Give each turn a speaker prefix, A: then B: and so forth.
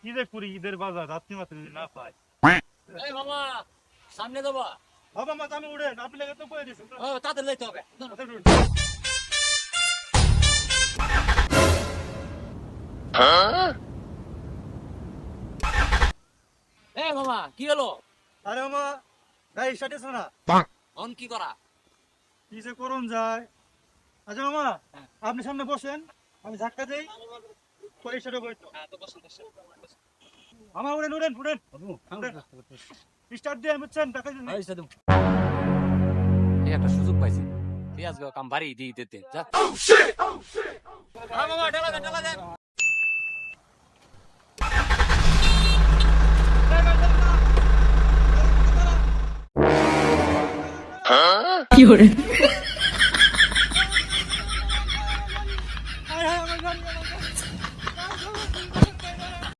A: ঈদে করি ঈদের বাজার রাত্রি মাত্র না পাই।
B: এই মামা সামনে যাবা।
A: বাবা মা আমি উড়ে আপনি লেগে তো কয়ে দিয়েছেন।
B: ও তাদের লইতে হবে। এই মামা কি হলো?
A: আরে মামা গাড়ি সাটেছে না,
B: অন কি করা?
A: কি যে করুন যায়। আচ্ছা মামা আপনি সামনে বসেন, আমি ধাক্কা দেই পয়সাটা বইতো।
B: হ্যাঁ তো বসুন বসুন।
A: আমার উড়েন উড়েন উড়েন স্টার্ট দিয়ে বুঝছেন টাকা দিন।
B: এই একটা সুযোগ পাইছি। তুই আজকে কাম বাড়ি দিয়ে দিতে যা। হ্যাঁ মামা ঢালা দেন ঢালা দেন।
A: কি করে